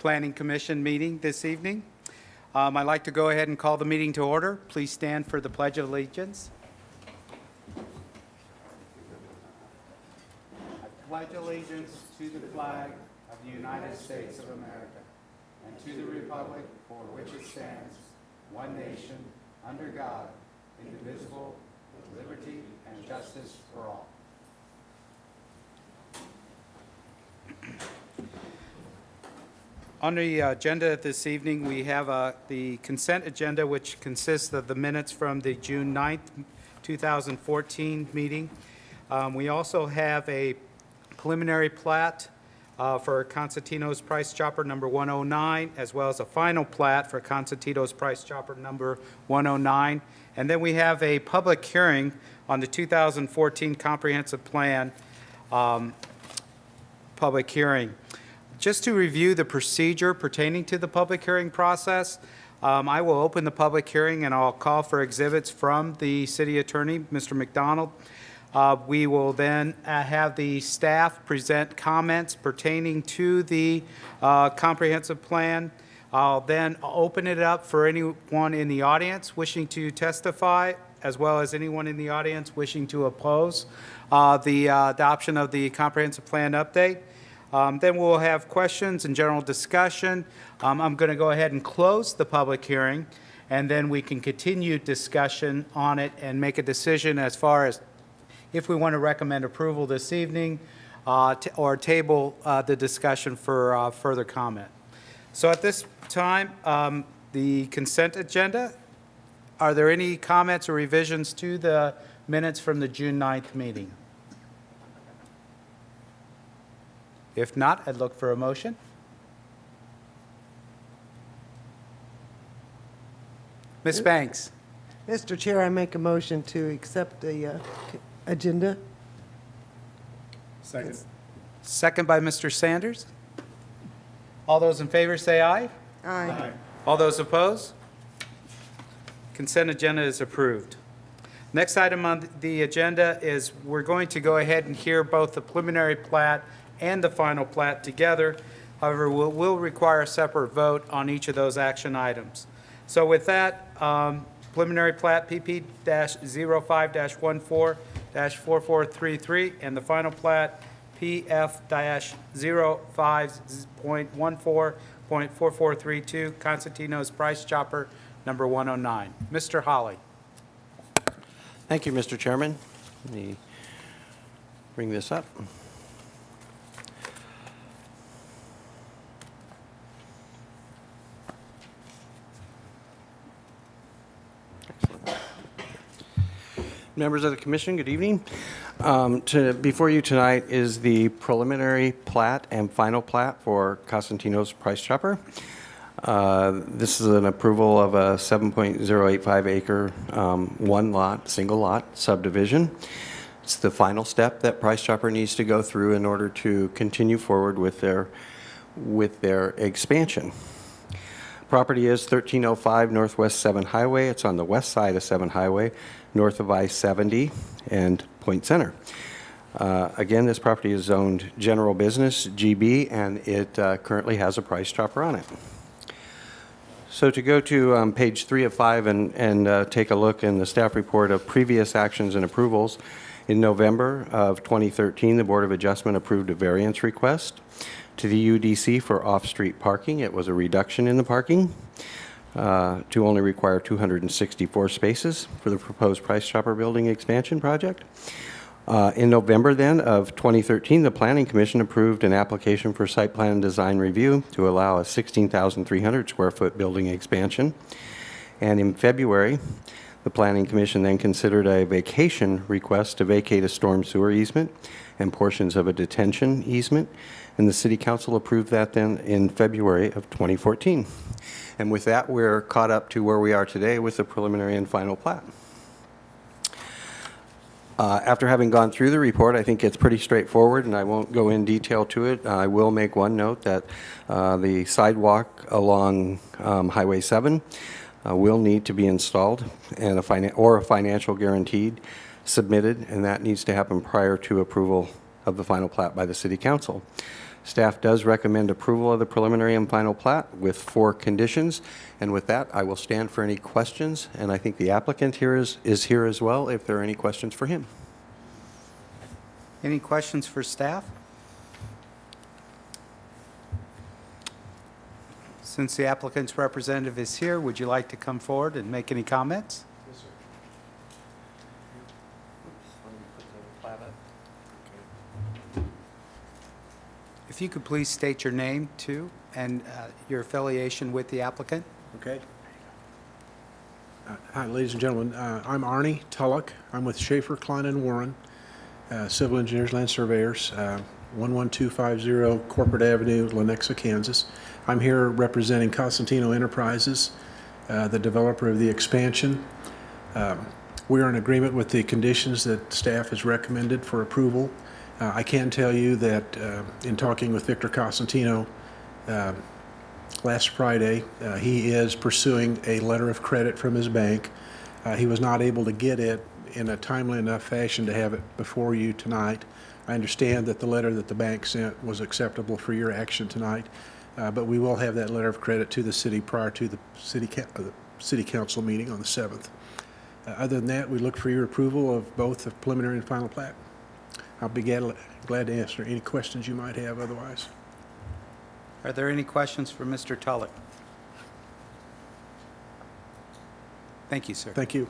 Planning Commission meeting this evening. I'd like to go ahead and call the meeting to order. Please stand for the Pledge of Allegiance. I pledge allegiance to the flag of the United States of America and to the republic for which it stands, one nation, under God, indivisible, with liberty and justice for all. On the agenda this evening, we have the consent agenda, which consists of the minutes from the June 9th, 2014 meeting. We also have a preliminary plat for Constantino's Price Chopper number 109, as well as a final plat for Constantino's Price Chopper number 109. And then we have a public hearing on the 2014 Comprehensive Plan public hearing. Just to review the procedure pertaining to the public hearing process, I will open the public hearing and I'll call for exhibits from the city attorney, Mr. McDonald. We will then have the staff present comments pertaining to the comprehensive plan. I'll then open it up for anyone in the audience wishing to testify, as well as anyone in the audience wishing to oppose the adoption of the comprehensive plan update. Then we'll have questions and general discussion. I'm going to go ahead and close the public hearing, and then we can continue discussion on it and make a decision as far as if we want to recommend approval this evening or table the discussion for further comment. So at this time, the consent agenda, are there any comments or revisions to the minutes from the June 9th meeting? If not, I'd look for a motion. Ms. Banks. Mr. Chair, I make a motion to accept the agenda. Second. Second by Mr. Sanders. All those in favor say aye. Aye. All those opposed? Consent agenda is approved. Next item on the agenda is we're going to go ahead and hear both the preliminary plat and the final plat together. However, we'll require a separate vote on each of those action items. So with that, preliminary plat PP-05-14-4433 and the final plat PF-05.14.4432, Constantino's Price Chopper number 109. Mr. Holly. Thank you, Mr. Chairman. Let me bring this up. Members of the Commission, good evening. Before you tonight is the preliminary plat and final plat for Constantino's Price Chopper. This is an approval of a 7.085 acre, one lot, single lot subdivision. It's the final step that Price Chopper needs to go through in order to continue forward with their expansion. Property is 1305 Northwest 7 Highway. It's on the west side of 7 Highway, north of I-70 and Point Center. Again, this property is zoned general business, GB, and it currently has a Price Chopper on it. So to go to page 3 of 5 and take a look in the staff report of previous actions and approvals, in November of 2013, the Board of Adjustment approved a variance request to the UDC for off-street parking. It was a reduction in the parking to only require 264 spaces for the proposed Price Chopper building expansion project. In November then of 2013, the Planning Commission approved an application for site plan and design review to allow a 16,300 square foot building expansion. And in February, the Planning Commission then considered a vacation request to vacate a storm sewer easement and portions of a detention easement. And the City Council approved that then in February of 2014. And with that, we're caught up to where we are today with the preliminary and final plat. After having gone through the report, I think it's pretty straightforward, and I won't go in detail to it. I will make one note that the sidewalk along Highway 7 will need to be installed and a financial guarantee submitted, and that needs to happen prior to approval of the final plat by the City Council. Staff does recommend approval of the preliminary and final plat with 4 conditions. And with that, I will stand for any questions, and I think the applicant here is here as well, if there are any questions for him. Any questions for staff? Since the applicant's representative is here, would you like to come forward and make any comments? If you could please state your name, too, and your affiliation with the applicant. Okay. Hi, ladies and gentlemen. I'm Arnie Tullock. I'm with Schaefer, Klein and Warren, Civil Engineers, Land Surveyors, 11250 Corporate Avenue, Lenexa, Kansas. I'm here representing Cosentino Enterprises, the developer of the expansion. We are in agreement with the conditions that staff has recommended for approval. I can tell you that in talking with Victor Cosentino last Friday, he is pursuing a letter of credit from his bank. He was not able to get it in a timely enough fashion to have it before you tonight. I understand that the letter that the bank sent was acceptable for your action tonight, but we will have that letter of credit to the city prior to the city council meeting on the 7th. Other than that, we look for your approval of both the preliminary and final plat. I'll be glad to answer any questions you might have otherwise. Are there any questions for Mr. Tullock? Thank you, sir. Thank you.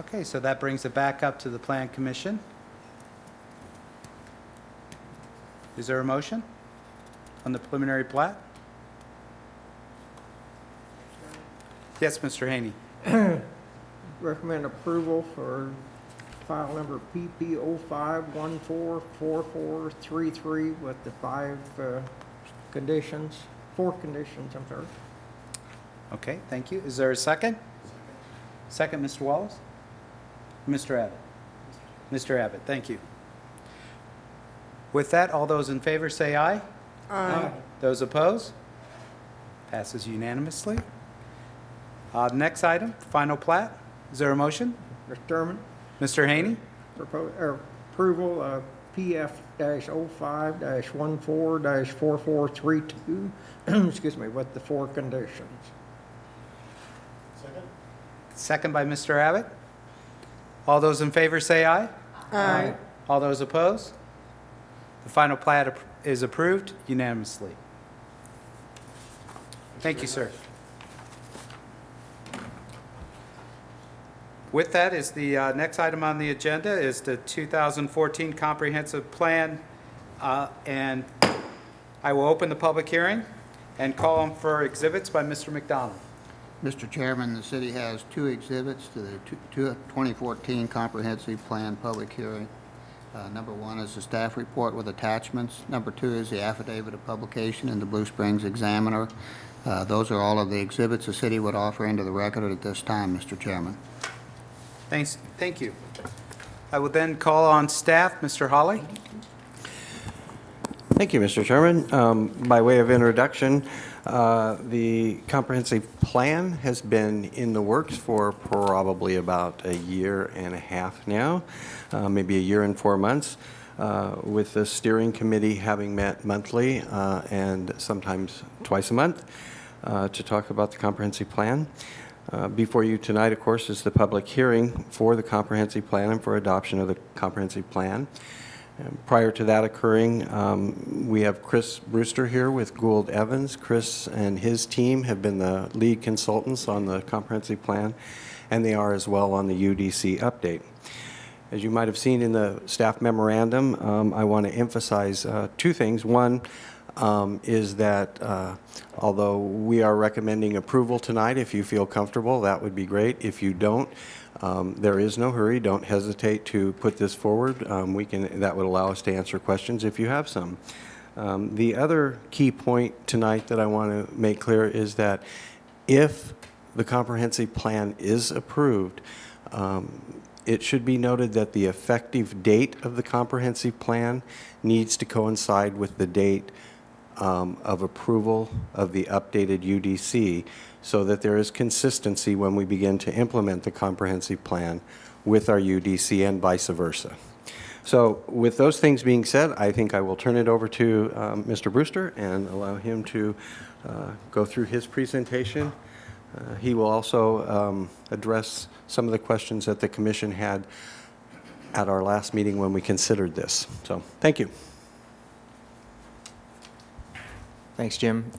Okay, so that brings it back up to the Plan Commission. Is there a motion on the preliminary plat? Yes, Mr. Haney. Recommend approval for file number PP 05144433 with the 4 conditions, I'm sorry. Okay, thank you. Is there a second? Second, Mr. Wallace? Mr. Abbott? Mr. Abbott, thank you. With that, all those in favor say aye. Aye. Those opposed? Passes unanimously. Next item, final plat. Is there a motion? Mr. Chairman, Mr. Haney? approval of PF-05-14-4432, excuse me, with the 4 conditions. Second by Mr. Abbott. All those in favor say aye. Aye. All those opposed? The final plat is approved unanimously. Thank you, sir. With that is the next item on the agenda is the 2014 Comprehensive Plan, and I will open the public hearing and call on for exhibits by Mr. McDonald. Mr. Chairman, the city has 2 exhibits to the 2014 Comprehensive Plan public hearing. Number 1 is the staff report with attachments. Number 2 is the affidavit of publication in the Blue Springs Examiner. Those are all of the exhibits the city would offer into the record at this time, Mr. Chairman. Thanks. Thank you. I will then call on staff. Mr. Hawley? Thank you, Mr. Chairman. By way of introduction, the comprehensive plan has been in the works for probably about a year and a half now, maybe a year and 4 months, with the steering committee having met monthly and sometimes twice a month to talk about the comprehensive plan. Before you tonight, of course, is the public hearing for the comprehensive plan and for adoption of the comprehensive plan. Prior to that occurring, we have Chris Brewster here with Gould Evans. Chris and his team have been the lead consultants on the comprehensive plan, and they are as well on the UDC update. As you might have seen in the staff memorandum, I want to emphasize 2 things. One is that although we are recommending approval tonight, if you feel comfortable, that would be great. If you don't, there is no hurry. Don't hesitate to put this forward. That would allow us to answer questions if you have some. The other key point tonight that I want to make clear is that if the comprehensive plan is approved, it should be noted that the effective date of the comprehensive plan needs to coincide with the date of approval of the updated UDC, so that there is consistency when we begin to implement the comprehensive plan with our UDC and vice versa. So with those things being said, I think I will turn it over to Mr. Brewster and allow him to go through his presentation. He will also address some of the questions that the commission had at our last meeting when we considered this. So, thank you. Thanks, Jim.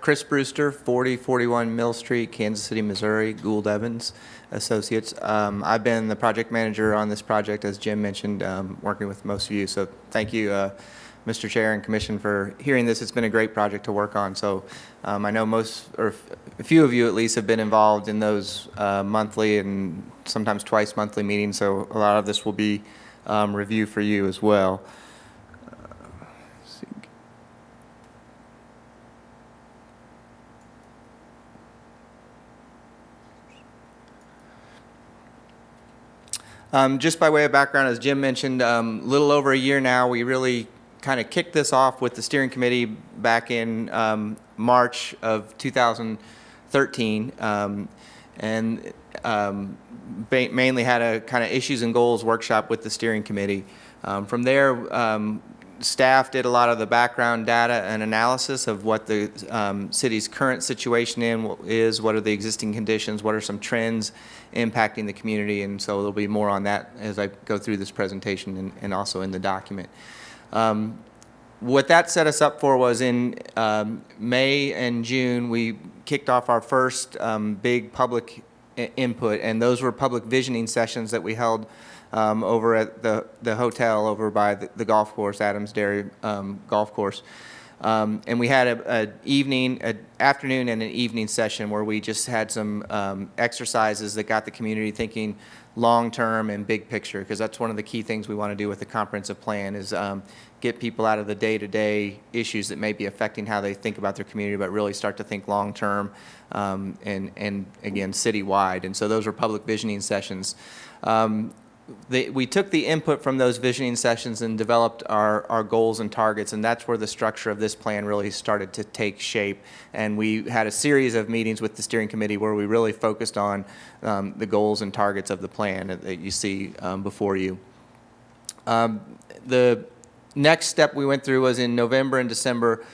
Chris Brewster, 4041 Mill Street, Kansas City, Missouri, Gould Evans Associates. I've been the project manager on this project, as Jim mentioned, working with most of you. So thank you, Mr. Chair and Commission, for hearing this. It's been a great project to work on. So I know most, or a few of you at least, have been involved in those monthly and sometimes twice monthly meetings. So a lot of this will be review for you as well. Just by way of background, as Jim mentioned, a little over a year now, we really kind of kicked this off with the steering committee back in March of 2013, and mainly had a kind of issues and goals workshop with the steering committee. From there, staff did a lot of the background data and analysis of what the city's current situation is, what are the existing conditions, what are some trends impacting the community, and so there'll be more on that as I go through this presentation and also in the document. What that set us up for was in May and June, we kicked off our first big public input, and those were public visioning sessions that we held over at the hotel over by the golf course, Adams Dairy Golf Course. And we had an afternoon and an evening session where we just had some exercises that got the community thinking long-term and big picture, because that's one of the key things we want to do with the comprehensive plan is get people out of the day-to-day issues that may be affecting how they think about their community, but really start to think long-term and again, citywide. And so those were public visioning sessions. We took the input from those visioning sessions and developed our goals and targets, and that's where the structure of this plan really started to take shape. And we had a series of meetings with the steering committee where we really focused on the goals and targets of the plan that you see before you. The next step we went through was in November and December.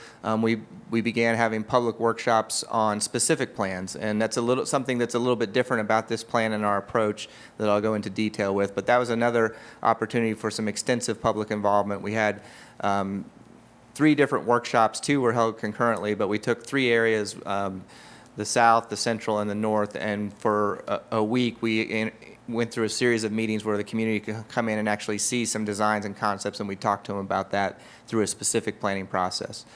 We began having public workshops on specific plans, and that's something that's a little bit different about this plan and our approach that I'll go into detail with. But that was another opportunity for some extensive public involvement. We had 3 different workshops. 2 were held concurrently, but we took 3 areas, the south, the central, and the north, and for a week we went through a series of meetings where the community could come in and actually see some designs and concepts, and we talked to them about that through a specific planning process.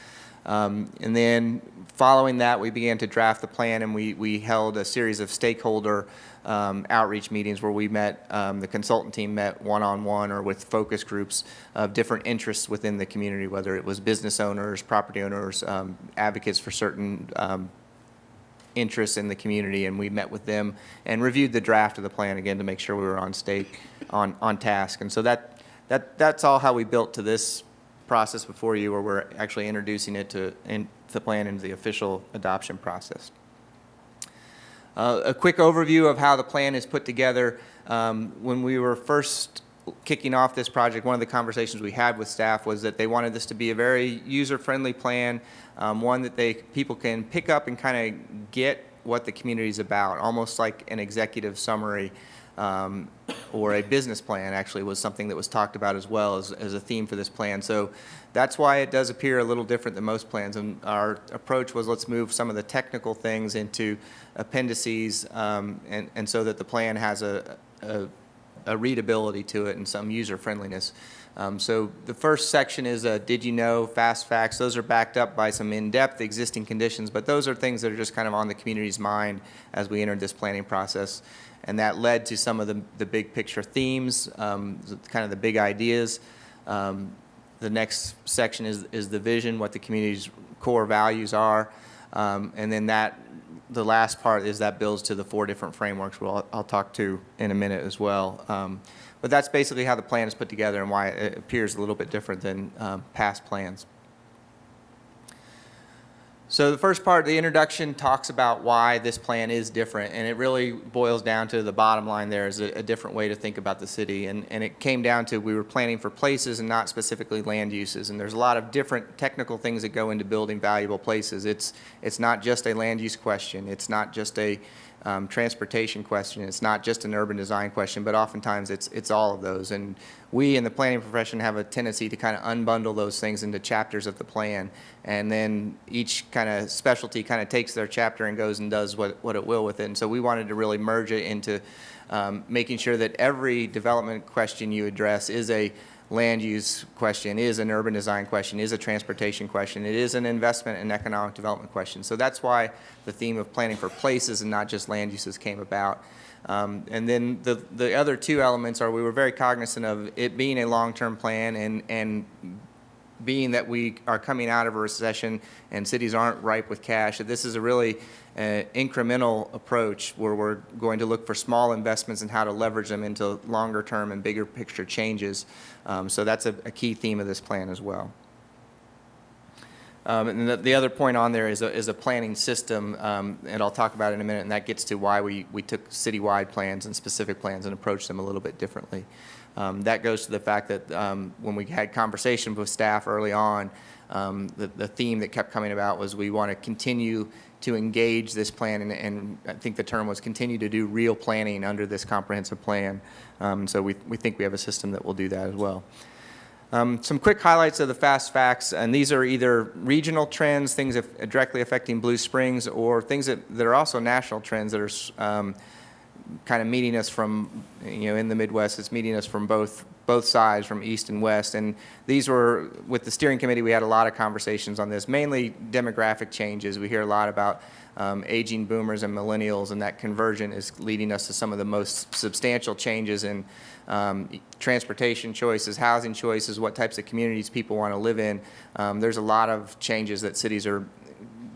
And then following that, we began to draft the plan, and we held a series of stakeholder outreach meetings where we met, the consultant team met one-on-one or with focus groups of different interests within the community, whether it was business owners, property owners, advocates for certain interests in the community, and we met with them and reviewed the draft of the plan again to make sure we were on task. And so that's all how we built to this process before you, where we're actually introducing it in the plan into the official adoption process. A quick overview of how the plan is put together. When we were first kicking off this project, one of the conversations we had with staff was that they wanted this to be a very user-friendly plan, one that people can pick up and kind of get what the community is about, almost like an executive summary or a business plan actually was something that was talked about as well as a theme for this plan. So that's why it does appear a little different than most plans. And our approach was, let's move some of the technical things into appendices, and so that the plan has a readability to it and some user friendliness. So the first section is did you know, fast facts. Those are backed up by some in-depth existing conditions, but those are things that are just kind of on the community's mind as we entered this planning process. And that led to some of the big picture themes, kind of the big ideas. The next section is the vision, what the community's core values are. And then the last part is that builds to the 4 different frameworks, which I'll talk to in a minute as well. But that's basically how the plan is put together and why it appears a little bit different than past plans. So the first part, the introduction, talks about why this plan is different, and it really boils down to the bottom line there is a different way to think about the city. And it came down to we were planning for places and not specifically land uses. And there's a lot of different technical things that go into building valuable places. It's not just a land use question. It's not just a transportation question. It's not just an urban design question, but oftentimes it's all of those. And we in the planning profession have a tendency to kind of unbundle those things into chapters of the plan. And then each kind of specialty kind of takes their chapter and goes and does what it will with it. And so we wanted to really merge it into making sure that every development question you address is a land use question, is an urban design question, is a transportation question, it is an investment and economic development question. So that's why the theme of planning for places and not just land uses came about. And then the other two elements are we were very cognizant of it being a long-term plan and being that we are coming out of a recession and cities aren't ripe with cash, that this is a really incremental approach where we're going to look for small investments and how to leverage them into longer term and bigger picture changes. So that's a key theme of this plan as well. And the other point on there is a planning system, and I'll talk about it in a minute, and that gets to why we took citywide plans and specific plans and approached them a little bit differently. That goes to the fact that when we had conversations with staff early on, the theme that kept coming about was we want to continue to engage this plan, and I think the term was continue to do real planning under this comprehensive plan. So we think we have a system that will do that as well. Some quick highlights of the fast facts, and these are either regional trends, things directly affecting Blue Springs, or things that are also national trends that are kind of meeting us from, in the Midwest, it's meeting us from both sides, from east and west. And these were, with the steering committee, we had a lot of conversations on this, mainly demographic changes. We hear a lot about aging boomers and millennials, and that conversion is leading us to some of the most substantial changes in transportation choices, housing choices, what types of communities people want to live in. There's a lot of changes that cities are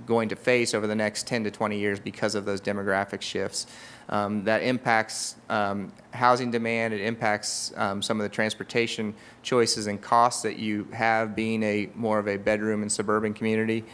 going to face over the next 10 to 20 years because of those demographic shifts. That impacts housing demand. It impacts some of the transportation choices and costs that you have being more of a bedroom and suburban community.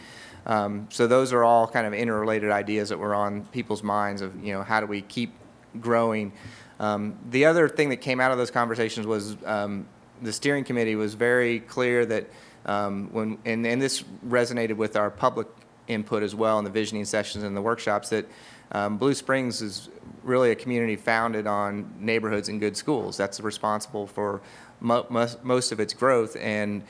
So those are all kind of interrelated ideas that were on people's minds of, how do we keep growing? The other thing that came out of those conversations was the steering committee was very clear that and this resonated with our public input as well in the visioning sessions and the workshops, that Blue Springs is really a community founded on neighborhoods and good schools. That's responsible for most of its growth, and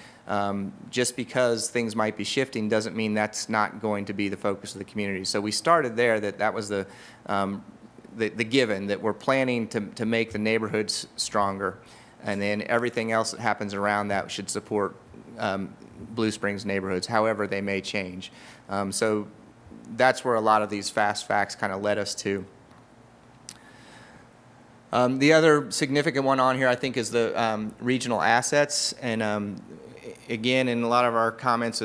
just because things might be shifting doesn't mean that's not going to be the focus of the community. So we started there, that was the given, that we're planning to make the neighborhoods stronger, and then everything else that happens around that should support Blue Springs neighborhoods, however they may change. So that's where a lot of these fast facts kind of led us to. The other significant one on here, I think, is the regional assets. And again, in a lot of our comments,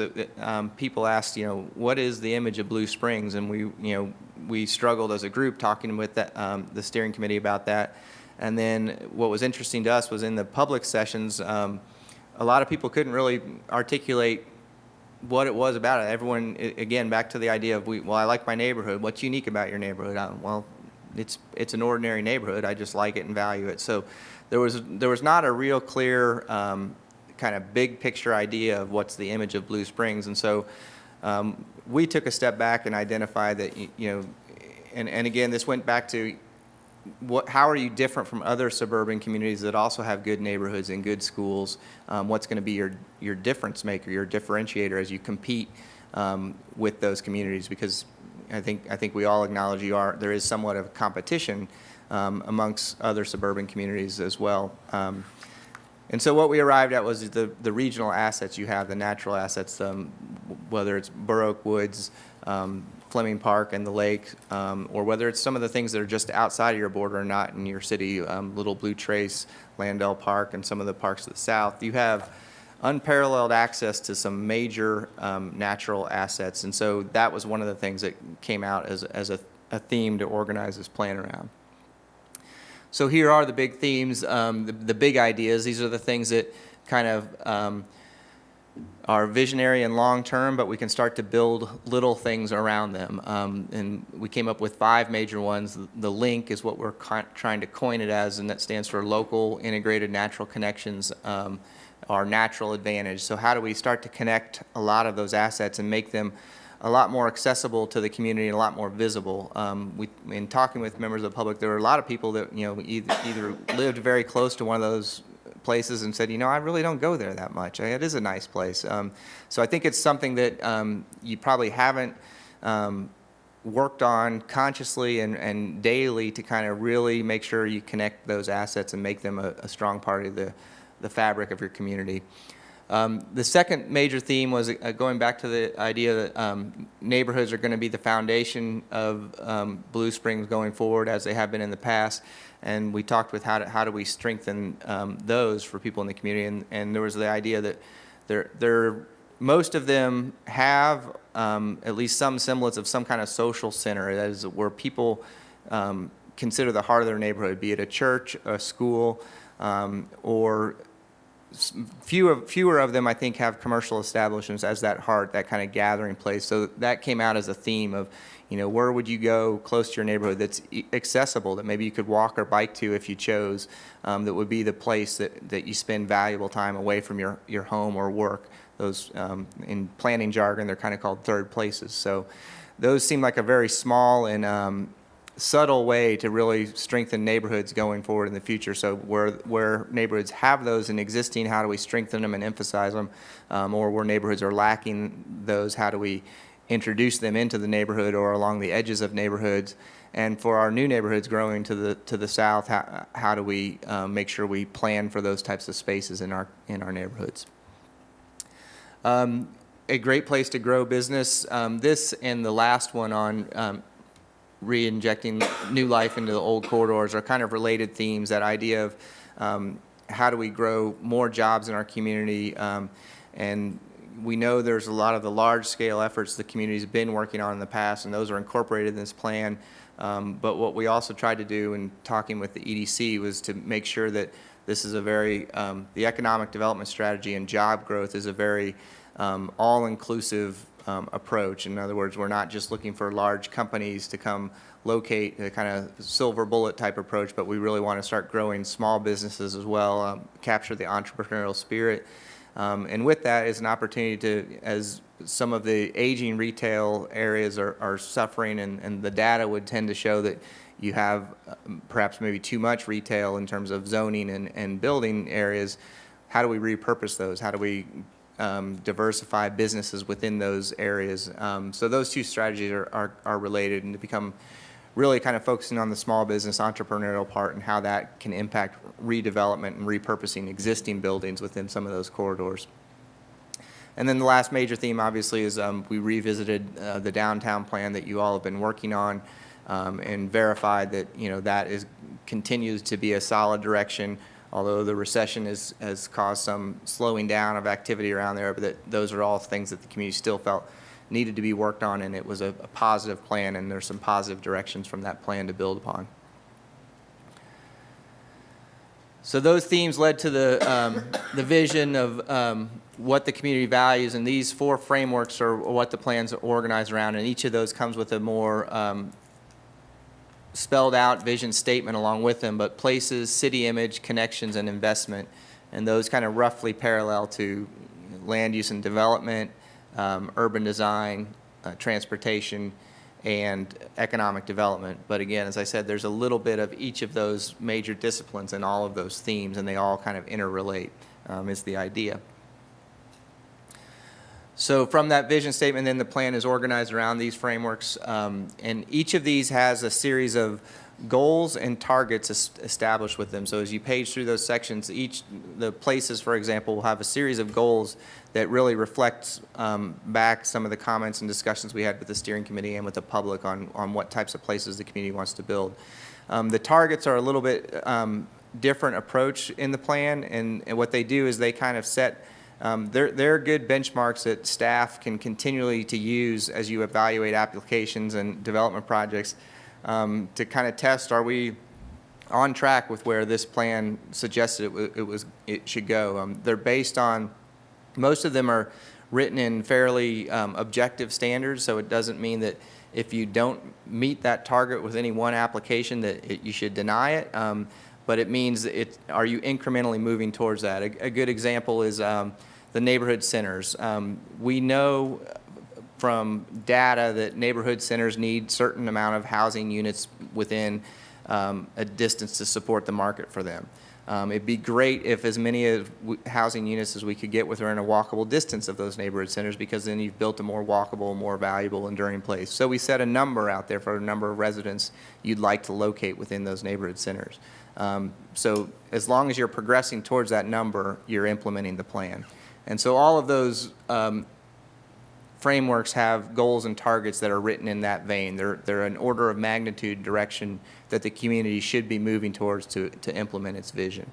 people asked, what is the image of Blue Springs? And we struggled as a group talking with the steering committee about that. And then what was interesting to us was in the public sessions, a lot of people couldn't really articulate what it was about it. Everyone, again, back to the idea of, well, I like my neighborhood. What's unique about your neighborhood? Well, it's an ordinary neighborhood. I just like it and value it. So there was not a real clear kind of big picture idea of what's the image of Blue Springs. And so we took a step back and identified that, and again, this went back to how are you different from other suburban communities that also have good neighborhoods and good schools? What's going to be your difference maker, your differentiator as you compete with those communities? Because I think we all acknowledge there is somewhat of a competition amongst other suburban communities as well. And so what we arrived at was the regional assets you have, the natural assets, whether it's Burr Oak Woods, Fleming Park and the lake, or whether it's some of the things that are just outside of your border or not in your city, Little Blue Trace, Landell Park, and some of the parks to the south. You have unparalleled access to some major natural assets, and so that was one of the things that came out as a theme to organize this plan around. So here are the big themes, the big ideas. These are the things that kind of are visionary and long-term, but we can start to build little things around them. And we came up with 5 major ones. The LINK is what we're trying to coin it as, and that stands for Local Integrated Natural Connections, our natural advantage. So how do we start to connect a lot of those assets and make them a lot more accessible to the community and a lot more visible? In talking with members of the public, there were a lot of people that, you know, either lived very close to one of those places and said, you know, I really don't go there that much. It is a nice place. So I think it's something that you probably haven't worked on consciously and daily to kind of really make sure you connect those assets and make them a strong part of the fabric of your community. The second major theme was going back to the idea that neighborhoods are going to be the foundation of Blue Springs going forward, as they have been in the past. And we talked with how do we strengthen those for people in the community. And there was the idea that most of them have at least some semblance of some kind of social center, that is where people consider the heart of their neighborhood, be it a church, a school, or fewer of them, I think, have commercial establishments as that heart, that kind of gathering place. So that came out as a theme of, you know, where would you go close to your neighborhood that's accessible, that maybe you could walk or bike to if you chose, that would be the place that you spend valuable time away from your home or work. Those, in planning jargon, they're kind of called third places. So those seem like a very small and subtle way to really strengthen neighborhoods going forward in the future. So where neighborhoods have those in existing, how do we strengthen them and emphasize them? Or where neighborhoods are lacking those, how do we introduce them into the neighborhood or along the edges of neighborhoods? And for our new neighborhoods growing to the south, how do we make sure we plan for those types of spaces in our neighborhoods? A great place to grow business. This and the last one on re-injecting new life into the old corridors are kind of related themes. That idea of how do we grow more jobs in our community, and we know there's a lot of the large-scale efforts the community's been working on in the past, and those are incorporated in this plan. But what we also tried to do in talking with the EDC was to make sure that this is a very, the economic development strategy and job growth is a very all-inclusive approach. In other words, we're not just looking for large companies to come locate, a kind of silver bullet type approach, but we really want to start growing small businesses as well, capture the entrepreneurial spirit. And with that is an opportunity to, as some of the aging retail areas are suffering, and the data would tend to show that you have perhaps maybe too much retail in terms of zoning and building areas. How do we repurpose those? How do we diversify businesses within those areas? So those two strategies are related, and to become really kind of focusing on the small business entrepreneurial part and how that can impact redevelopment and repurposing existing buildings within some of those corridors. And then the last major theme, obviously, is we revisited the downtown plan that you all have been working on, and verified that, you know, that continues to be a solid direction, although the recession has caused some slowing down of activity around there, but those are all things that the community still felt needed to be worked on, and it was a positive plan, and there's some positive directions from that plan to build upon. So those themes led to the vision of what the community values, and these 4 frameworks are what the plans are organized around, and each of those comes with a more spelled out vision statement along with them, but places, city image, connections, and investment, and those kind of roughly parallel to land use and development, urban design, transportation, and economic development. But again, as I said, there's a little bit of each of those major disciplines in all of those themes, and they all kind of interrelate, is the idea. So from that vision statement, then the plan is organized around these frameworks, and each of these has a series of goals and targets established with them. So as you page through those sections, the places, for example, will have a series of goals that really reflects back some of the comments and discussions we had with the steering committee and with the public on what types of places the community wants to build. The targets are a little bit different approach in the plan, and what they do is they kind of set they're good benchmarks that staff can continually to use as you evaluate applications and development projects, to kind of test, are we on track with where this plan suggested it should go. They're based on Most of them are written in fairly objective standards, so it doesn't mean that if you don't meet that target with any one application that you should deny it, but it means are you incrementally moving towards that? A good example is the neighborhood centers. We know from data that neighborhood centers need certain amount of housing units within a distance to support the market for them. It'd be great if as many housing units as we could get within a walkable distance of those neighborhood centers, because then you've built a more walkable, more valuable, enduring place. So we set a number out there for a number of residents you'd like to locate within those neighborhood centers. So as long as you're progressing towards that number, you're implementing the plan. And so all of those frameworks have goals and targets that are written in that vein. They're an order of magnitude direction that the community should be moving towards to implement its vision.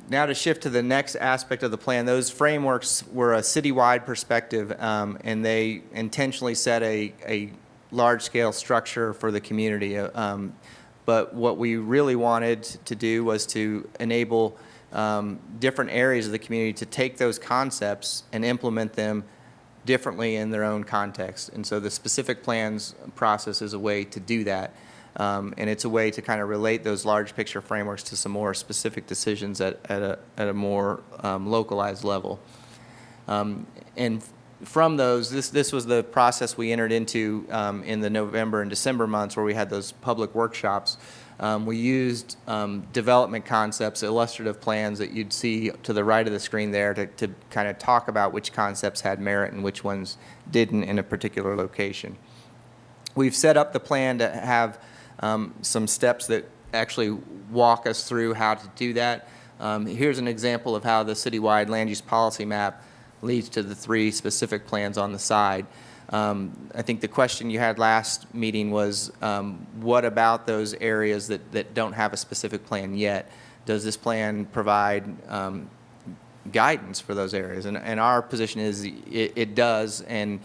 Now to shift to the next aspect of the plan, those frameworks were a citywide perspective, and they intentionally set a large-scale structure for the community. But what we really wanted to do was to enable different areas of the community to take those concepts and implement them differently in their own context. And so the specific plans process is a way to do that. And it's a way to kind of relate those large picture frameworks to some more specific decisions at a more localized level. And from those, this was the process we entered into in the November and December months, where we had those public workshops. We used development concepts, illustrative plans that you'd see to the right of the screen there to kind of talk about which concepts had merit and which ones didn't in a particular location. We've set up the plan to have some steps that actually walk us through how to do that. Here's an example of how the citywide land use policy map leads to the 3 specific plans on the side. I think the question you had last meeting was, what about those areas that don't have a specific plan yet? Does this plan provide guidance for those areas? And our position is it does, and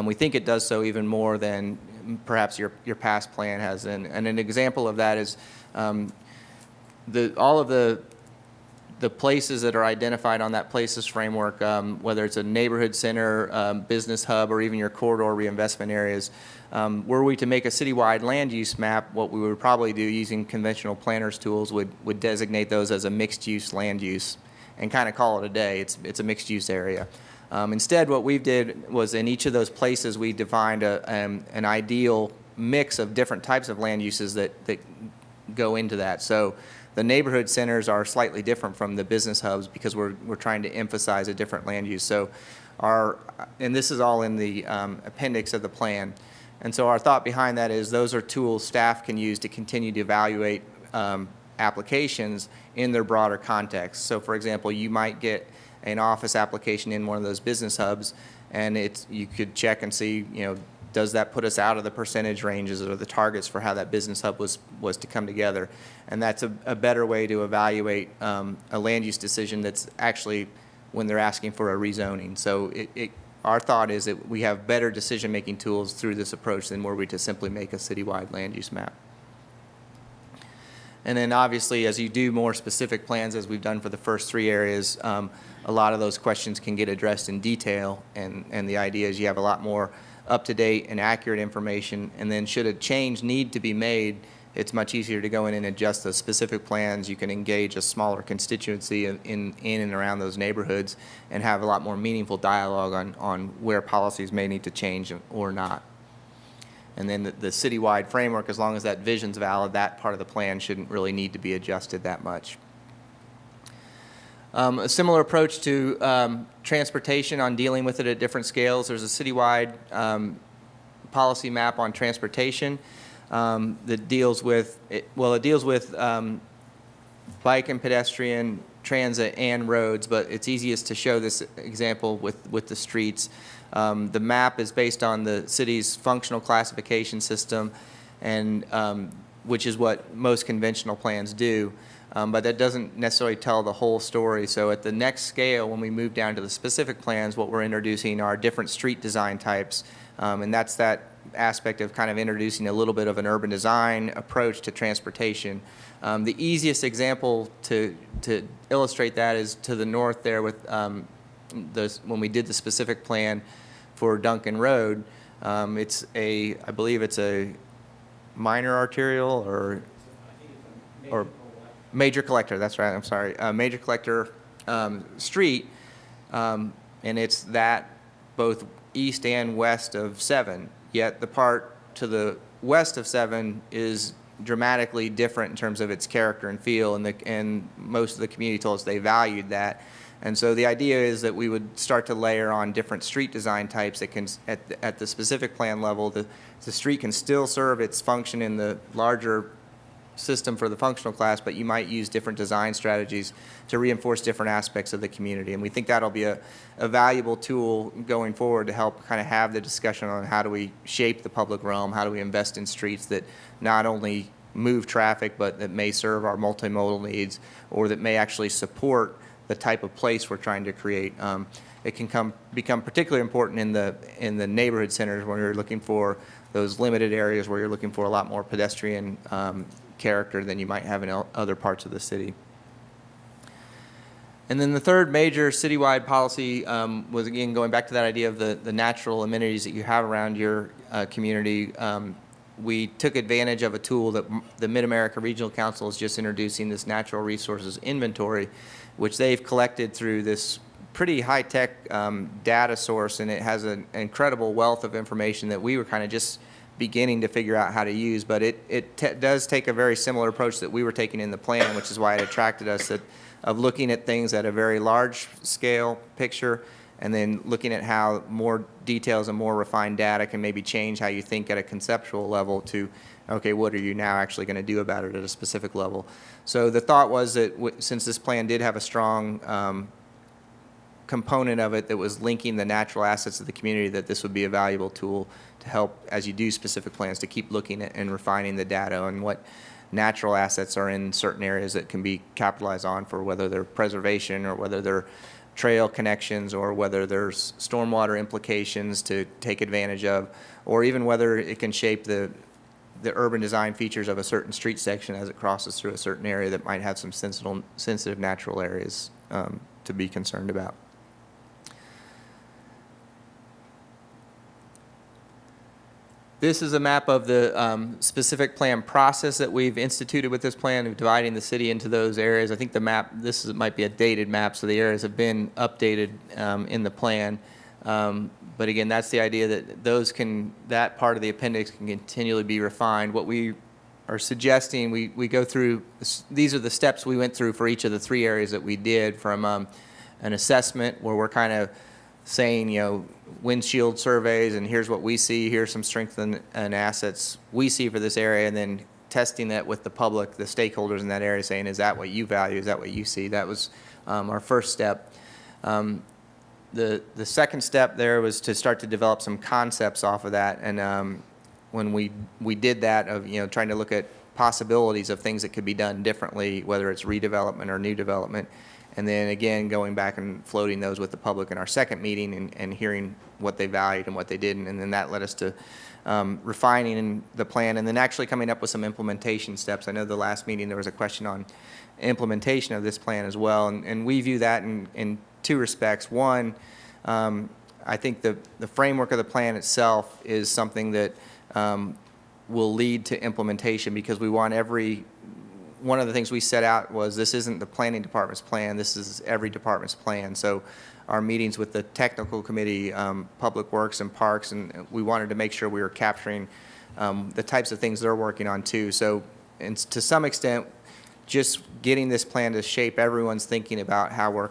we think it does so even more than perhaps your past plan has. And an example of that is all of the places that are identified on that places framework, whether it's a neighborhood center, business hub, or even your corridor reinvestment areas, were we to make a citywide land use map, what we would probably do using conventional planners tools would designate those as a mixed use land use and kind of call it a day. It's a mixed use area. Instead, what we did was in each of those places we defined an ideal mix of different types of land uses that go into that. So the neighborhood centers are slightly different from the business hubs because we're trying to emphasize a different land use. So and this is all in the appendix of the plan. And so our thought behind that is those are tools staff can use to continue to evaluate applications in their broader context. So for example, you might get an office application in one of those business hubs, and you could check and see, does that put us out of the percentage ranges or the targets for how that business hub was to come together? And that's a better way to evaluate a land use decision that's actually when they're asking for a rezoning. So our thought is that we have better decision-making tools through this approach than were we to simply make a citywide land use map. And then obviously, as you do more specific plans, as we've done for the first 3 areas, a lot of those questions can get addressed in detail, and the idea is you have a lot more up-to-date and accurate information, and then should a change need to be made, it's much easier to go in and adjust those specific plans. You can engage a smaller constituency in and around those neighborhoods and have a lot more meaningful dialogue on where policies may need to change or not. And then the citywide framework, as long as that vision's valid, that part of the plan shouldn't really need to be adjusted that much. A similar approach to transportation on dealing with it at different scales. There's a citywide policy map on transportation that deals with, bike and pedestrian, transit, and roads, but it's easiest to show this example with the streets. The map is based on the city's functional classification system, and which is what most conventional plans do. But that doesn't necessarily tell the whole story. So at the next scale, when we move down to the specific plans, what we're introducing are different street design types, and that's that aspect of kind of introducing a little bit of an urban design approach to transportation. The easiest example to illustrate that is to the north there with when we did the specific plan for Duncan Road. I believe it's a minor arterial or major collector, that's right, I'm sorry, major collector street, and it's that both east and west of 7, yet the part to the west of 7 is dramatically different in terms of its character and feel, and most of the community told us they valued that. And so the idea is that we would start to layer on different street design types that can, at the specific plan level, the street can still serve its function in the larger system for the functional class, but you might use different design strategies to reinforce different aspects of the community. And we think that'll be a valuable tool going forward to help kind of have the discussion on how do we shape the public realm, how do we invest in streets that not only move traffic, but that may serve our multimodal needs, or that may actually support the type of place we're trying to create. It can become particularly important in the neighborhood centers when you're looking for those limited areas where you're looking for a lot more pedestrian character than you might have in other parts of the city. And then the third major citywide policy was, again, going back to that idea of the natural amenities that you have around your community. We took advantage of a tool that the Mid-America Regional Council is just introducing, this natural resources inventory, which they've collected through this pretty high-tech data source, and it has an incredible wealth of information that we were kind of just beginning to figure out how to use. But it does take a very similar approach that we were taking in the plan, which is why it attracted us, of looking at things at a very large scale picture, and then looking at how more details and more refined data can maybe change how you think at a conceptual level to, okay, what are you now actually going to do about it at a specific level? So the thought was that since this plan did have a strong component of it that was linking the natural assets of the community, that this would be a valuable tool to help as you do specific plans to keep looking at and refining the data and what natural assets are in certain areas that can be capitalized on for whether they're preservation or whether they're trail connections or whether there's stormwater implications to take advantage of, or even whether it can shape the urban design features of a certain street section as it crosses through a certain area that might have some sensitive natural areas to be concerned about. This is a map of the specific plan process that we've instituted with this plan of dividing the city into those areas. I think the map, might be a dated map, so the areas have been updated in the plan. But again, that's the idea that that part of the appendix can continually be refined. What we are suggesting, we go through, these are the steps we went through for each of the 3 areas that we did, from an assessment where we're kind of saying, windshield surveys, and here's what we see, here's some strengths and assets we see for this area, and then testing that with the public, the stakeholders in that area, saying, is that what you value, is that what you see? That was our first step. The second step there was to start to develop some concepts off of that, and when we did that, of trying to look at possibilities of things that could be done differently, whether it's redevelopment or new development. And then again, going back and floating those with the public in our second meeting and hearing what they valued and what they didn't. And then that led us to refining the plan and then actually coming up with some implementation steps. I know the last meeting there was a question on implementation of this plan as well. And we view that in 2 respects. One, I think the framework of the plan itself is something that will lead to implementation, because we want one of the things we set out was, this isn't the planning department's plan, this is every department's plan. So our meetings with the technical committee, public works and parks, and we wanted to make sure we were capturing the types of things they're working on too. So, and to some extent, just getting this plan to shape everyone's thinking about how what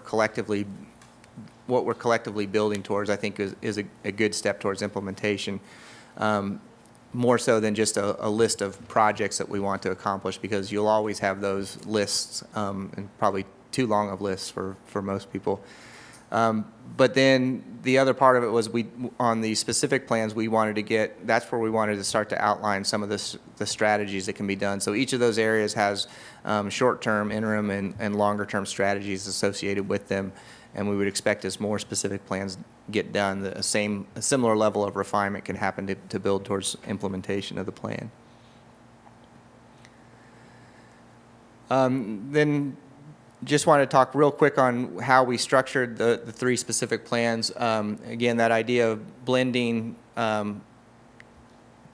we're collectively building towards, I think is a good step towards implementation. More so than just a list of projects that we want to accomplish, because you'll always have those lists, and probably too long of lists for most people. But then the other part of it was on the specific plans we wanted to that's where we wanted to start to outline some of the strategies that can be done. So each of those areas has short-term, interim, and longer-term strategies associated with them. And we would expect as more specific plans get done, a similar level of refinement can happen to build towards implementation of the plan. Then just want to talk real quick on how we structured the three specific plans. Again, that idea of blending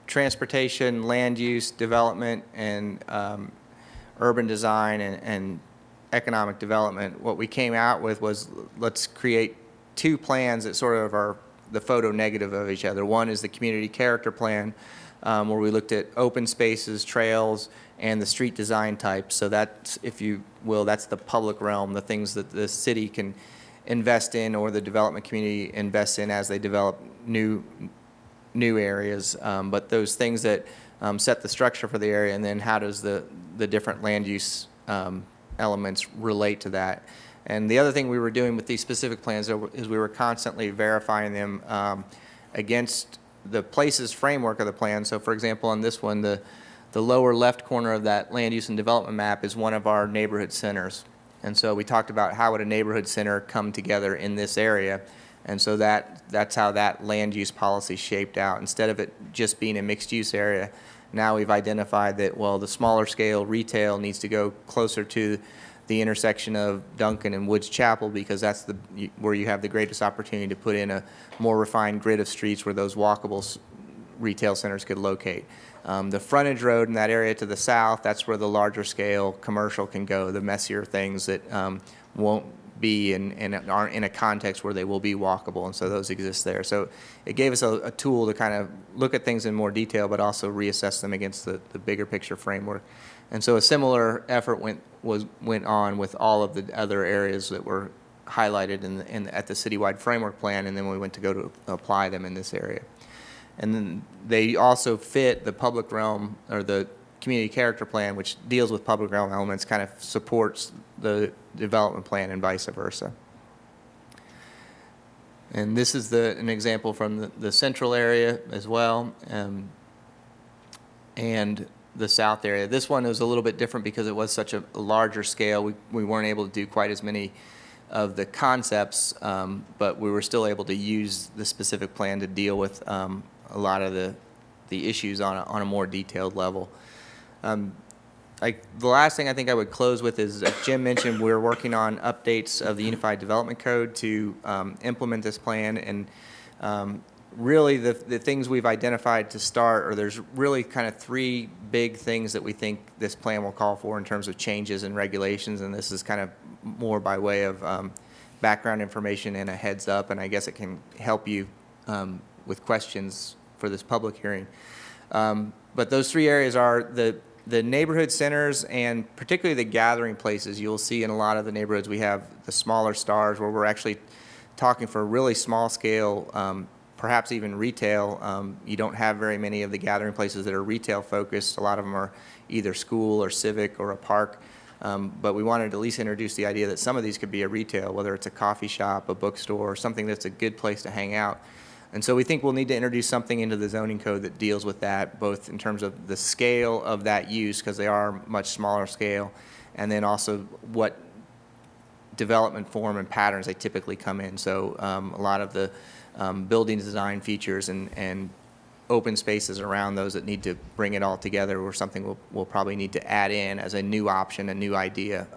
transportation, land use, development, and urban design and economic development. What we came out with was, let's create two plans that sort of are the photo negative of each other. One is the community character plan, where we looked at open spaces, trails, and the street design types. So that's, if you will, that's the public realm, the things that the city can invest in or the development community invests in as they develop new areas. But those things that set the structure for the area, and then how does the different land use elements relate to that. And the other thing we were doing with these specific plans is we were constantly verifying them against the places framework of the plan. So for example, on this one, the lower left corner of that land use and development map is one of our neighborhood centers. And so we talked about how would a neighborhood center come together in this area. And so that's how that land use policy shaped out. Instead of it just being a mixed use area, now we've identified that, well, the smaller scale retail needs to go closer to the intersection of Duncan and Woods Chapel, because that's where you have the greatest opportunity to put in a more refined grid of streets where those walkable retail centers could locate. The frontage road in that area to the south, that's where the larger scale commercial can go, the messier things that won't be and aren't in a context where they will be walkable, and so those exist there. So it gave us a tool to kind of look at things in more detail, but also reassess them against the bigger picture framework. And so a similar effort went on with all of the other areas that were highlighted at the citywide framework plan, and then we went to go to apply them in this area. And then they also fit the public realm, or the community character plan, which deals with public realm elements, kind of supports the development plan and vice versa. And this is an example from the central area as well, and the south area. This one was a little bit different because it was such a larger scale. We weren't able to do quite as many of the concepts, but we were still able to use the specific plan to deal with a lot of the issues on a more detailed level. The last thing I think I would close with is, as Jim mentioned, we're working on updates of the Unified Development Code to implement this plan. And really the things we've identified to start, or there's really kind of three big things that we think this plan will call for in terms of changes and regulations. And this is kind of more by way of background information and a heads up. And I guess it can help you with questions for this public hearing. But those three areas are the neighborhood centers, and particularly the gathering places. You'll see in a lot of the neighborhoods we have the smaller stars, where we're actually talking for really small scale, perhaps even retail. You don't have very many of the gathering places that are retail focused. A lot of them are either school or civic or a park. But we wanted to at least introduce the idea that some of these could be a retail, whether it's a coffee shop, a bookstore, something that's a good place to hang out. And so we think we'll need to introduce something into the zoning code that deals with that, both in terms of the scale of that use, because they are much smaller scale, and then also what development form and patterns they typically come in. So a lot of the building design features and open spaces around those that need to bring it all together, or something we'll probably need to add in as a new option, a new idea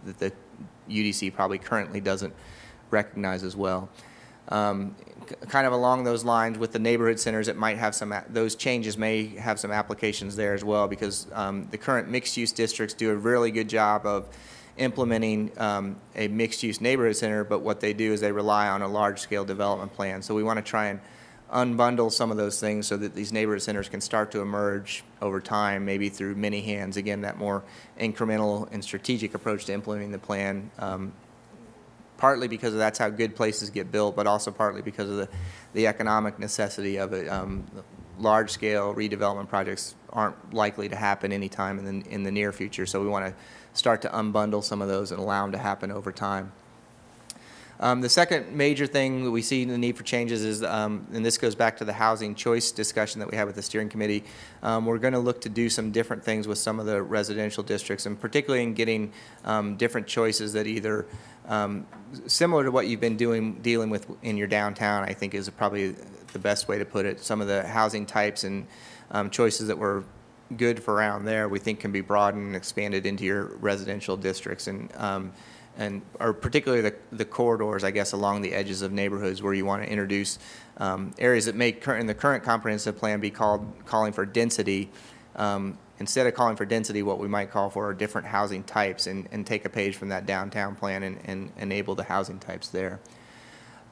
that the UDC probably currently doesn't recognize as well. Kind of along those lines with the neighborhood centers, it might have those changes may have some applications there as well, because the current mixed-use districts do a really good job of implementing a mixed-use neighborhood center, but what they do is they rely on a large-scale development plan. So we want to try and unbundle some of those things so that these neighborhood centers can start to emerge over time, maybe through many hands. Again, that more incremental and strategic approach to implementing the plan, partly because that's how good places get built, but also partly because of the economic necessity of it. Large-scale redevelopment projects aren't likely to happen anytime in the near future, so we want to start to unbundle some of those and allow them to happen over time. The second major thing that we see the need for changes is, and this goes back to the housing choice discussion that we had with the steering committee, we're going to look to do some different things with some of the residential districts, and particularly in getting different choices that either similar to what you've been dealing with in your downtown, I think is probably the best way to put it. Some of the housing types and choices that were good for around there, we think can be broadened and expanded into your residential districts, and or particularly the corridors, I guess, along the edges of neighborhoods where you want to introduce areas that may in the current comprehensive plan be calling for density. Instead of calling for density, what we might call for are different housing types, and take a page from that downtown plan and enable the housing types there.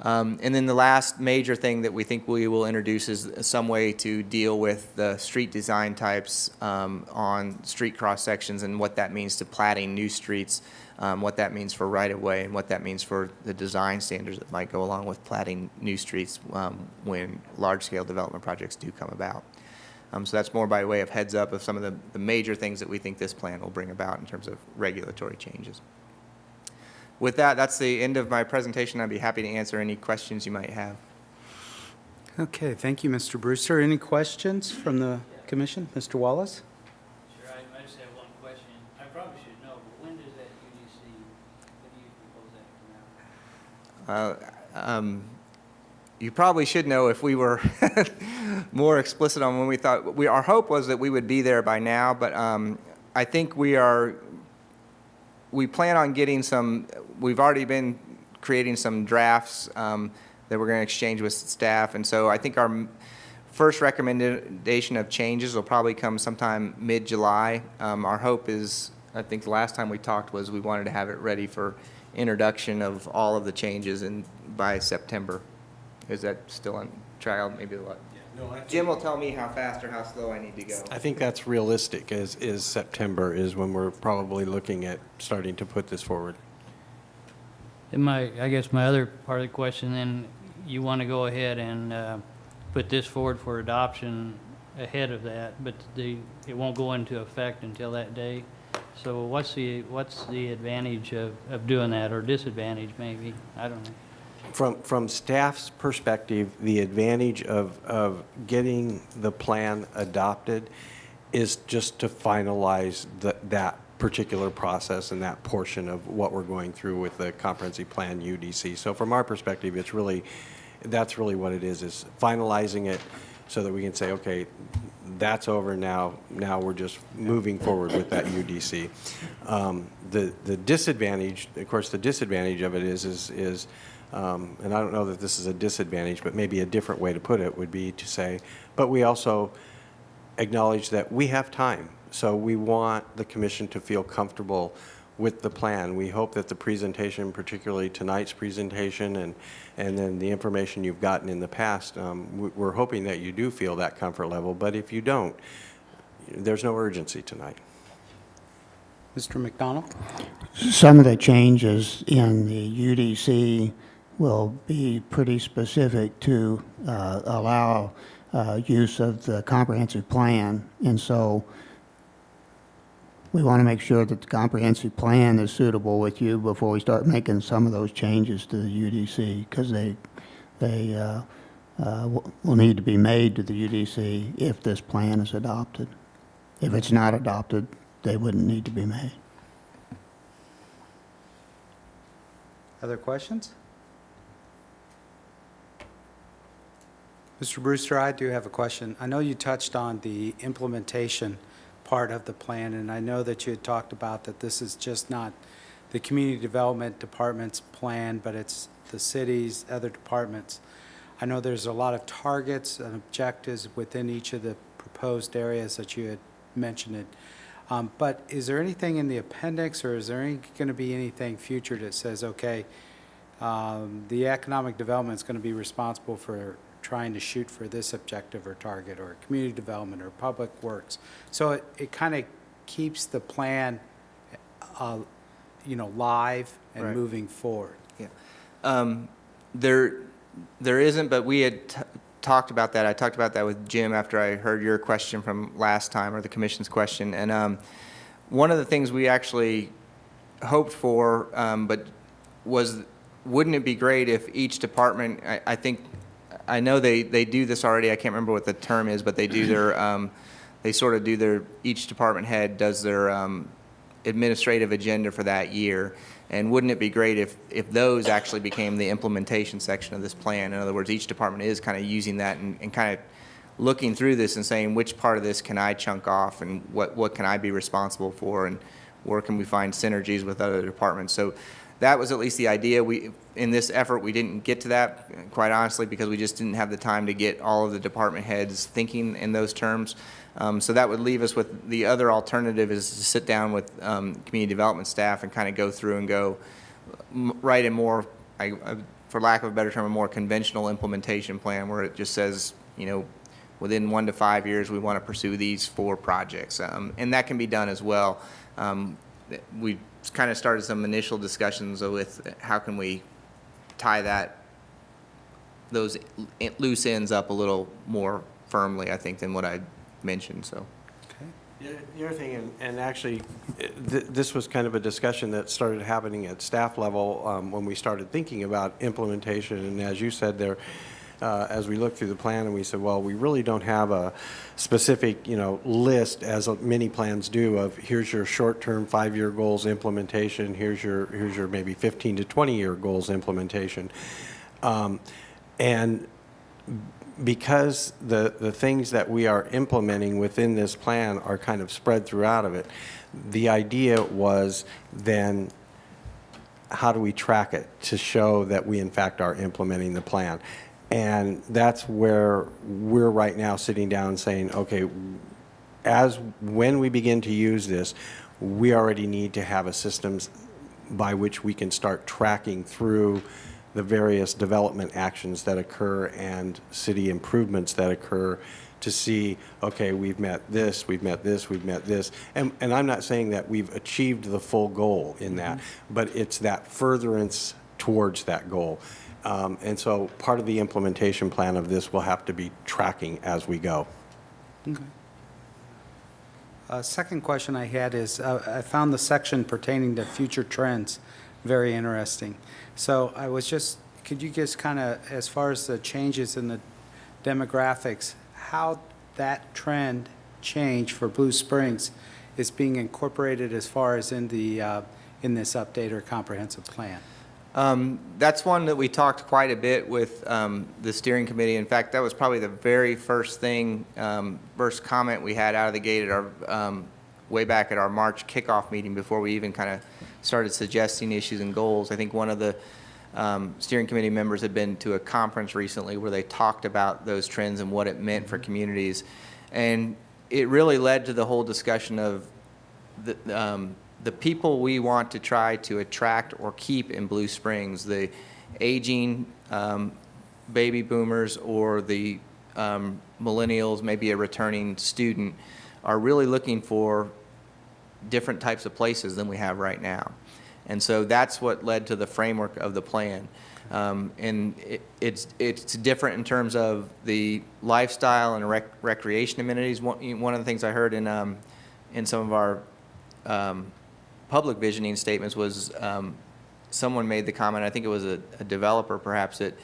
And then the last major thing that we think we will introduce is some way to deal with the street design types on street cross sections, and what that means to platting new streets, what that means for right-of-way, and what that means for the design standards that might go along with platting new streets when large-scale development projects do come about. So that's more by way of heads up of some of the major things that we think this plan will bring about in terms of regulatory changes. With that, that's the end of my presentation. I'd be happy to answer any questions you might have. Okay, thank you, Mr. Brewster. Any questions from the commission? Mr. Wallace? Sure, I just have one question. I probably should know, but when does that UDC, when do you propose that to come out? You probably should know if we were more explicit on when we thought. Our hope was that we would be there by now, but I think we plan on getting some. We've already been creating some drafts that we're going to exchange with staff, and so I think our first recommendation of changes will probably come sometime mid-July. Our hope is, I think the last time we talked was we wanted to have it ready for introduction of all of the changes by September. Is that still on trial? Maybe a lot. Jim will tell me how fast or how slow I need to go. I think that's realistic, is September is when we're probably looking at starting to put this forward. And I guess my other part of the question, then, you want to go ahead and put this forward for adoption ahead of that, but it won't go into effect until that day. So what's the advantage of doing that, or disadvantage maybe? I don't know. From staff's perspective, the advantage of getting the plan adopted is just to finalize that particular process and that portion of what we're going through with the comprehensive plan UDC. So from our perspective, that's really what it is finalizing it so that we can say, okay, that's over now. Now we're just moving forward with that UDC. The disadvantage, of course, the disadvantage of it is and I don't know that this is a disadvantage, but maybe a different way to put it would be to say, but we also acknowledge that we have time. So we want the commission to feel comfortable with the plan. We hope that the presentation, particularly tonight's presentation and then the information you've gotten in the past, we're hoping that you do feel that comfort level. But if you don't, there's no urgency tonight. Mr. McDonald? Some of the changes in the UDC will be pretty specific to allow use of the comprehensive plan, and so we want to make sure that the comprehensive plan is suitable with you before we start making some of those changes to the UDC, because they will need to be made to the UDC if this plan is adopted. If it's not adopted, they wouldn't need to be made. Other questions? Mr. Brewster, I do have a question. I know you touched on the implementation part of the plan, and I know that you had talked about that this is just not the community development department's plan, but it's the city's other departments. I know there's a lot of targets and objectives within each of the proposed areas that you had mentioned it. But is there anything in the appendix, or is there going to be anything future that says, okay, the economic development is going to be responsible for trying to shoot for this objective or target, or community development or public works? So it kind of keeps the plan, live and Right. moving forward. Yeah. There isn't, but we had talked about that. I talked about that with Jim after I heard your question from last time, or the commission's question. And one of the things we actually hoped for, but was wouldn't it be great if each department, I think, I know they do this already, I can't remember what the term is, but they do their, they sort of do their, each department head does their administrative agenda for that year. And wouldn't it be great if those actually became the implementation section of this plan? In other words, each department is kind of using that and kind of looking through this and saying, which part of this can I chunk off, and what can I be responsible for, and where can we find synergies with other departments? So that was at least the idea. In this effort, we didn't get to that, quite honestly, because we just didn't have the time to get all of the department heads thinking in those terms. So that would leave us with the other alternative is to sit down with community development staff and kind of go through and go write a more, for lack of a better term, a more conventional implementation plan where it just says, within 1 to 5 years, we want to pursue these 4 projects. And that can be done as well. We kind of started some initial discussions with how can we tie those loose ends up a little more firmly, I think, than what I mentioned, so. The other thing, and actually, this was kind of a discussion that started happening at staff level when we started thinking about implementation, and as you said there, as we looked through the plan, and we said, well, we really don't have a specific, list, as many plans do, of here's your short-term 5-year goals implementation, here's your maybe 15 to 20-year goals implementation, and because the things that we are implementing within this plan are kind of spread throughout of it, the idea was then how do we track it to show that we in fact are implementing the plan? And that's where we're right now sitting down and saying, okay, when we begin to use this, we already need to have a systems by which we can start tracking through the various development actions that occur and city improvements that occur to see, okay, we've met this, we've met this, we've met this. And I'm not saying that we've achieved the full goal in that, but it's that furtherance towards that goal. And so part of the implementation plan of this will have to be tracking as we go. Okay. Second question I had is, I found the section pertaining to future trends very interesting. So I was just, could you just kind of, as far as the changes in the demographics, how that trend change for Blue Springs is being incorporated as far as in this update or comprehensive plan? That's one that we talked quite a bit with the steering committee. In fact, that was probably the very first thing, first comment we had out of the gate at our way back at our March kickoff meeting before we even kind of started suggesting issues and goals. I think one of the steering committee members had been to a conference recently where they talked about those trends and what it meant for communities. And it really led to the whole discussion of the people we want to try to attract or keep in Blue Springs, the aging baby boomers or the millennials, maybe a returning student, are really looking for different types of places than we have right now. And so that's what led to the framework of the plan. And it's different in terms of the lifestyle and recreation amenities. One of the things I heard in some of our public visioning statements was someone made the comment, I think it was a developer perhaps, that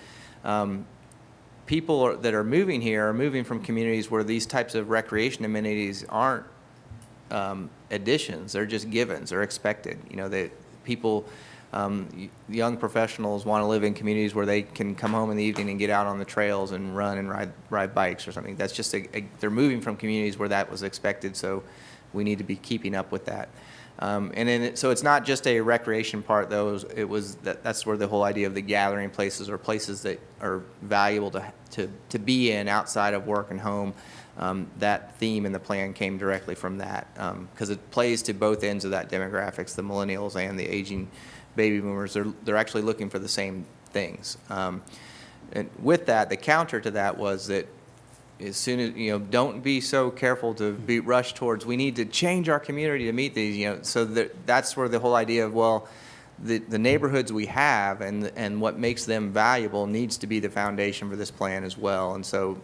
people that are moving here are moving from communities where these types of recreation amenities aren't additions, they're just givens, they're expected. People, young professionals want to live in communities where they can come home in the evening and get out on the trails and run and ride bikes or something. That's just they're moving from communities where that was expected, so we need to be keeping up with that. And then, so it's not just a recreation part, though. That's where the whole idea of the gathering places or places that are valuable to be in outside of work and home. That theme in the plan came directly from that, because it plays to both ends of that demographics, the millennials and the aging baby boomers. They're actually looking for the same things. And with that, the counter to that was that as soon as, don't be so careful to be rushed towards, we need to change our community to meet these, so that's where the whole idea of, well, the neighborhoods we have and what makes them valuable needs to be the foundation for this plan as well. And so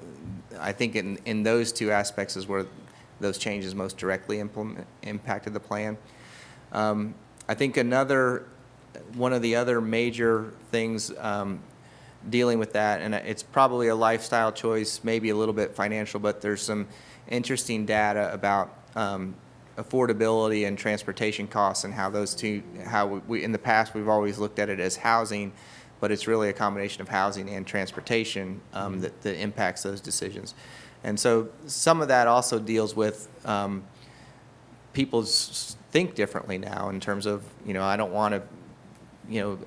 I think in those two aspects is where those changes most directly impacted the plan. I think another one of the other major things dealing with that, and it's probably a lifestyle choice, maybe a little bit financial, but there's some interesting data about affordability and transportation costs and how those two, how we, in the past, we've always looked at it as housing, but it's really a combination of housing and transportation that impacts those decisions. And so some of that also deals with people's think differently now in terms of, I don't want to,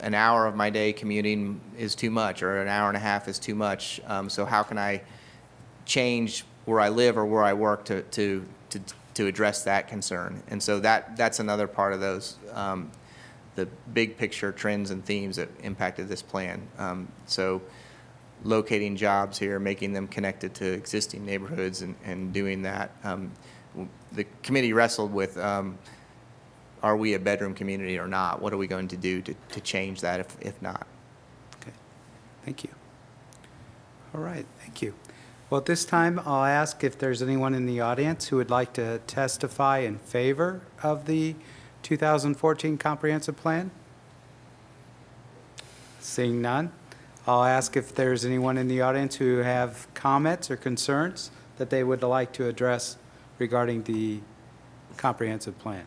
an hour of my day commuting is too much, or an hour and a half is too much. So how can I change where I live or where I work to address that concern? And so that's another part of those, the big picture trends and themes that impacted this plan. So locating jobs here, making them connected to existing neighborhoods, and doing that. The committee wrestled with, are we a bedroom community or not? What are we going to do to change that if not? Okay, thank you. All right, thank you. Well, at this time, I'll ask if there's anyone in the audience who would like to testify in favor of the 2014 Comprehensive Plan. Seeing none, I'll ask if there's anyone in the audience who have comments or concerns that they would like to address regarding the comprehensive plan.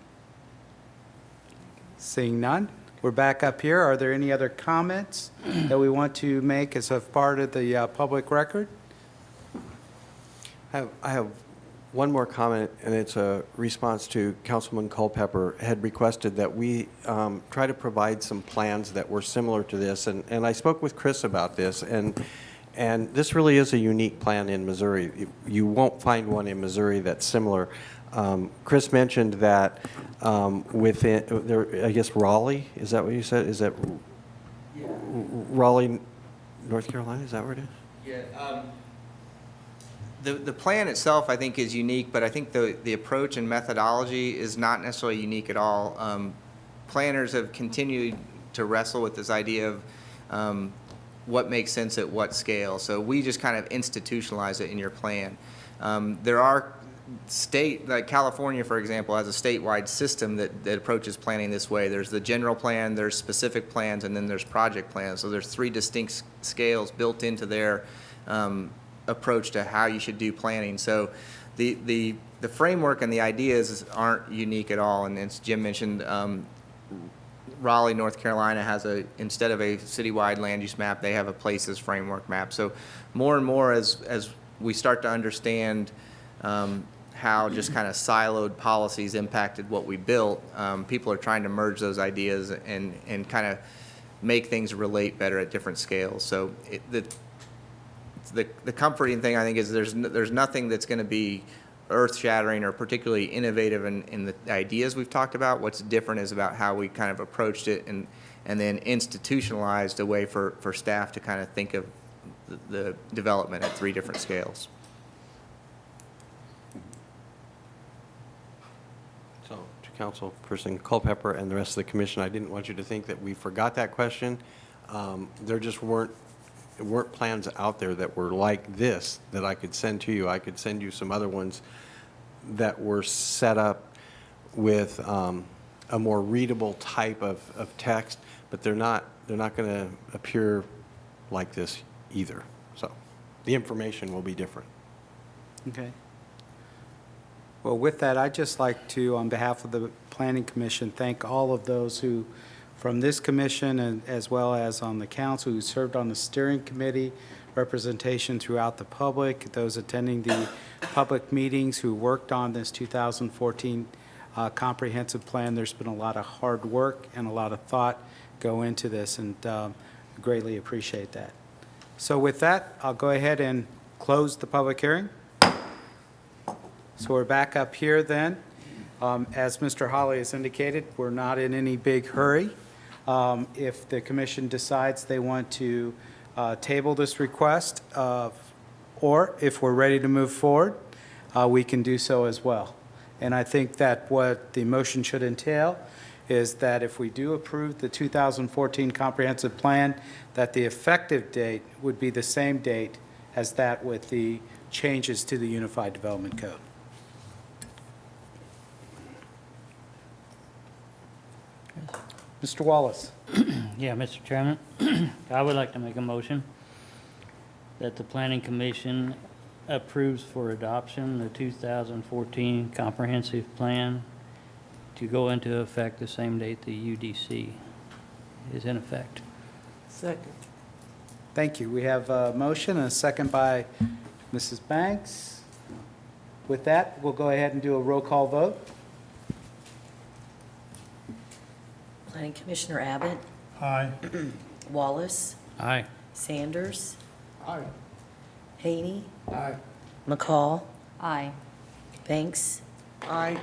Seeing none, we're back up here. Are there any other comments that we want to make as a part of the public record? I have one more comment, and it's a response to Councilman Culpepper had requested that we try to provide some plans that were similar to this. And I spoke with Chris about this, and this really is a unique plan in Missouri. You won't find one in Missouri that's similar. Chris mentioned that within, I guess Raleigh, is that what you said? Is that Raleigh, North Carolina? Is that where it is? Yeah. The plan itself, I think, is unique, but I think the approach and methodology is not necessarily unique at all. Planners have continued to wrestle with this idea of what makes sense at what scale. So we just kind of institutionalize it in your plan. There are like California, for example, has a statewide system that approaches planning this way. There's the general plan, there's specific plans, and then there's project plans. So there's 3 distinct scales built into their approach to how you should do planning. So the framework and the ideas aren't unique at all. And as Jim mentioned, Raleigh, North Carolina has instead of a citywide land use map, they have a places framework map. So more and more as we start to understand how just kind of siloed policies impacted what we built, people are trying to merge those ideas and kind of make things relate better at different scales. So the comforting thing, I think, is there's nothing that's going to be earth-shattering or particularly innovative in the ideas we've talked about. What's different is about how we kind of approached it and then institutionalized a way for staff to kind of think of the development at 3 different scales. So to Councilperson Culpepper and the rest of the commission, I didn't want you to think that we forgot that question. There just weren't plans out there that were like this that I could send to you. I could send you some other ones that were set up with a more readable type of text, but they're not going to appear like this either. So the information will be different. Okay. Well, with that, I'd just like to, on behalf of the Planning Commission, thank all of those who, from this commission and as well as on the council, who served on the steering committee, representation throughout the public, those attending the public meetings who worked on this 2014 comprehensive plan. There's been a lot of hard work and a lot of thought go into this, and greatly appreciate that. So with that, I'll go ahead and close the public hearing. So we're back up here then. As Mr. Hawley has indicated, we're not in any big hurry. If the commission decides they want to table this request, or if we're ready to move forward, we can do so as well. And I think that what the motion should entail is that if we do approve the 2014 comprehensive plan, that the effective date would be the same date as that with the changes to the Unified Development Code. Mr. Wallace. Yeah, Mr. Chairman, I would like to make a motion that the Planning Commission approves for adoption the 2014 Comprehensive Plan to go into effect the same date the UDC is in effect. Second. Thank you. We have a motion and a second by Mrs. Banks. With that, we'll go ahead and do a roll call vote. Planning Commissioner Abbott, Aye. Wallace, Aye. Sanders, Aye. Haney, Aye. McCall, Aye. Banks, Aye.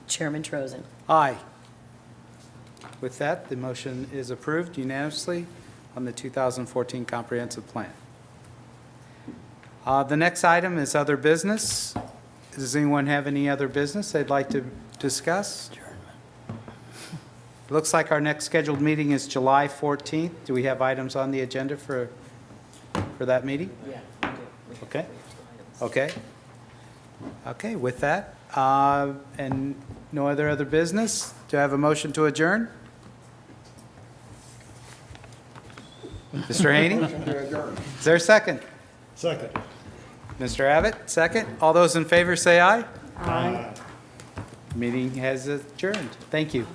Chairman Trozen. Aye. With that, the motion is approved unanimously on the 2014 Comprehensive Plan. The next item is other business. Does anyone have any other business they'd like to discuss? Looks like our next scheduled meeting is July 14th. Do we have items on the agenda for that meeting? Yeah. Okay. Okay. Okay, with that, and no other business, do I have a motion to adjourn? Mr. Haney? Is there a second? Second. Mr. Abbott, second. All those in favor say aye. Aye. Meeting has adjourned. Thank you.